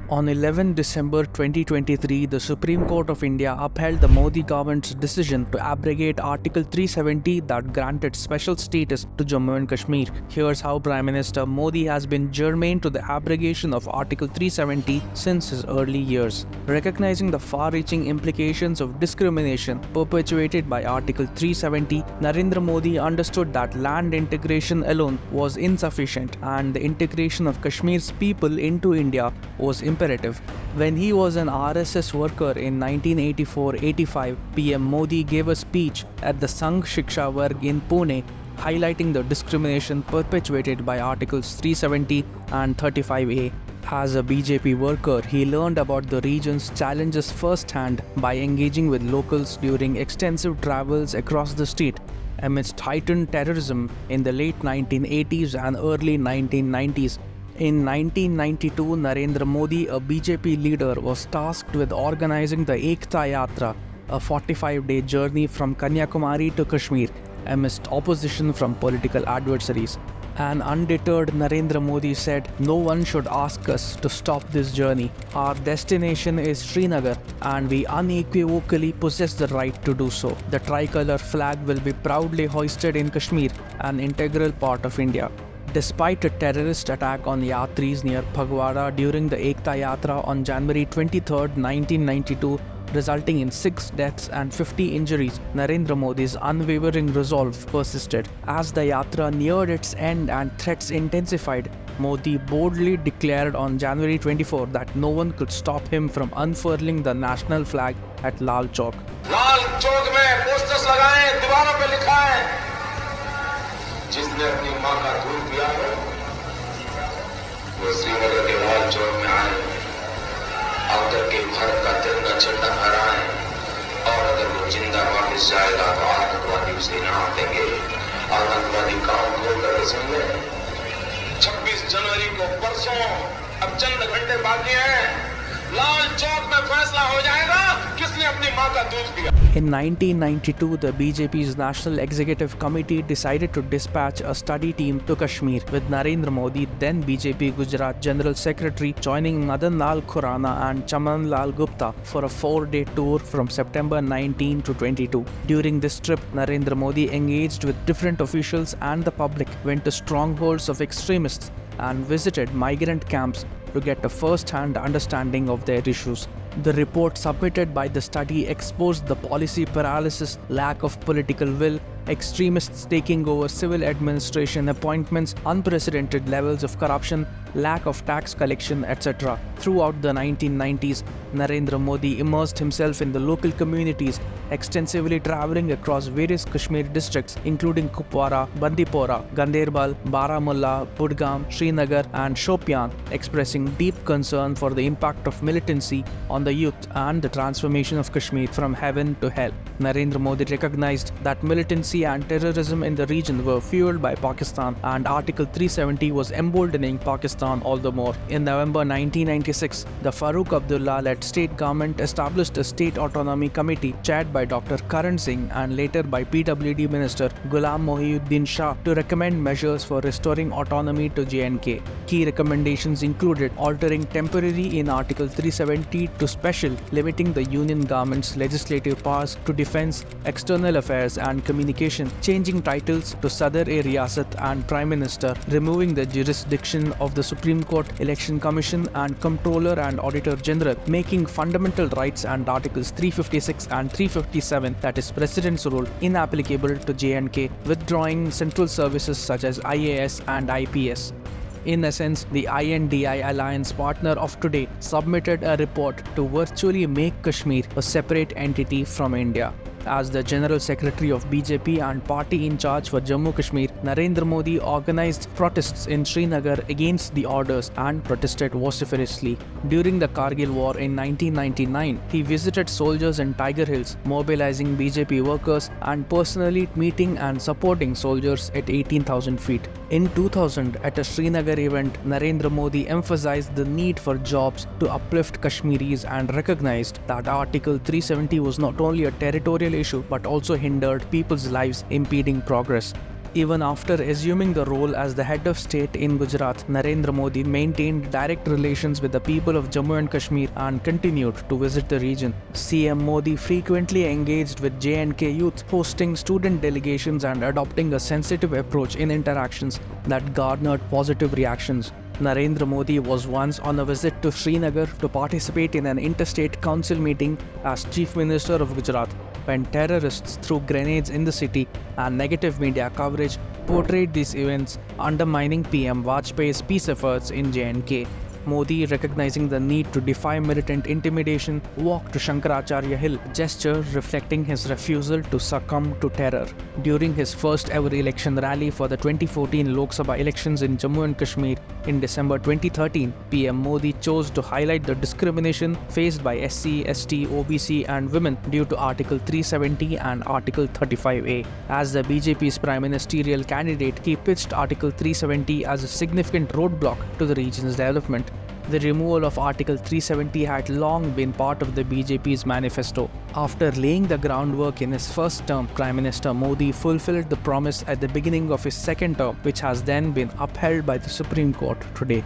On 11 December 2023, the Supreme Court of India upheld the Modi government's decision to abrogate Article 370 that granted special status to Jammu and Kashmir. Here's how Prime Minister Modi has been germane to the abrogation of Article 370 since his early years. Recognizing the far-reaching implications of discrimination perpetuated by Article 370, Narendra Modi understood that land integration alone was insufficient and the integration of Kashmir's people into India was imperative. When he was an RSS worker in 1984-85, PM Modi gave a speech at the Sangh Shiksha Varg in Pune, highlighting the discrimination perpetuated by Articles 370 and 35A. As a BJP worker, he learned about the region's challenges firsthand by engaging with locals during extensive travels across the state amidst heightened terrorism in the late 1980s and early 1990s. In 1992, Narendra Modi, a BJP leader, was tasked with organizing the Ekta Yatra, a 45-day journey from Kanyakumari to Kashmir, amidst opposition from political adversaries. An undeterred Narendra Modi said, "No one should ask us to stop this journey. Our destination is Srinagar and we unequivocally possess the right to do so. The tricolour flag will be proudly hoisted in Kashmir, an integral part of India." Despite a terrorist attack on Yatris near Phagwara during the Ekta Yatra on January 23, 1992, resulting in 6 deaths and 50 injuries, Narendra Modi's unwavering resolve persisted. As the Yatra neared its end and threats intensified, Modi boldly declared on January 24 that no one could stop him from unfurling the national flag at Lal Chowk. Lal Chowk में posters लगाएं, दीवारों पे लिखा है, जिसने अपनी मां का दूध पिया हो वो श्रीनगर के लाल चौक में आए, आकर के भारत का तिरंगा झंडा फहराएं, और अगर वो जिंदा वापस जाएगा तो आतंकवादी उसे इनाम देंगे। आतंकवादी काम खोल करके सुन ले, 26 जनवरी को परसों, अब चंद घंटे बाकी हैं, लाल चौक में फैसला हो जाएगा किसने अपनी मां का दूध पिया। In 1992, the BJP's National Executive Committee decided to dispatch a study team to Kashmir, with Narendra Modi, then BJP Gujarat General Secretary, joining Madan Lal Khurana and Chaman Lal Gupta for a 4-day tour from September 19 to 22. During this trip, Narendra Modi engaged with different officials and the public, went to strongholds of extremists, and visited migrant camps to get a first-hand understanding of their issues. The report submitted by the study exposed the policy paralysis, lack of political will, extremists taking over civil administration appointments, unprecedented levels of corruption, lack of tax collection, etc. Throughout the 1990s, Narendra Modi immersed himself in the local communities, extensively traveling across various Kashmir districts including Kupwara, Bandipora, Ganderbal, Baramulla, Budgam, Srinagar and Shopian, expressing deep concern for the impact of militancy on the youth and the transformation of Kashmir from heaven to hell. Narendra Modi recognized that militancy and terrorism in the region were fueled by Pakistan, and Article 370 was emboldening Pakistan all the more. In November 1996, the Farooq Abdullah-led state government established a state autonomy committee chaired by Dr. Karan Singh and later by PWD Minister Ghulam Mohiuddin Shah to recommend measures for restoring autonomy to J&K. Key recommendations included altering temporary in Article 370 to special, limiting the union government's legislative powers to defense, external affairs and communication, changing titles to Sadr-e-Riyasat and Prime Minister, removing the jurisdiction of the Supreme Court, Election Commission and Comptroller and Auditor General, making fundamental rights and Articles 356 and 357, that is President's rule, inapplicable to J&K, withdrawing central services such as IAS and IPS. In essence, the INDI alliance partner of today submitted a report to virtually make Kashmir a separate entity from India. As the General Secretary of BJP and party in charge for Jammu Kashmir, Narendra Modi organized protests in Srinagar against the orders and protested vociferously. During the Kargil War in 1999, he visited soldiers in Tiger Hills, mobilizing BJP workers and personally meeting and supporting soldiers at 18,000 feet. In 2000, at a Srinagar event, Narendra Modi emphasized the need for jobs to uplift Kashmiris and recognized that Article 370 was not only a territorial issue but also hindered people's lives, impeding progress. Even after assuming the role as the head of state in Gujarat, Narendra Modi maintained direct relations with the people of Jammu and Kashmir and continued to visit the region. CM Modi frequently engaged with J&K youth, hosting student delegations and adopting a sensitive approach in interactions that garnered positive reactions. Narendra Modi was once on a visit to Srinagar to participate in an interstate council meeting as Chief Minister of Gujarat, when terrorists threw grenades in the city and negative media coverage portrayed these events undermining PM Vajpayee's peace efforts in J&K. Modi, recognizing the need to defy militant intimidation, walked to Shankaracharya Hill, a gesture reflecting his refusal to succumb to terror. During his first ever election rally for the 2014 Lok Sabha elections in Jammu and Kashmir in December 2013, PM Modi chose to highlight the discrimination faced by SC, ST, OBC and women due to Article 370 and Article 35A. As the BJP's prime ministerial candidate, he pitched Article 370 as a significant roadblock to the region's development. The removal of Article 370 had long been part of the BJP's manifesto. After laying the groundwork in his first term, Prime Minister Modi fulfilled the promise at the beginning of his second term, which has then been upheld by the Supreme Court today.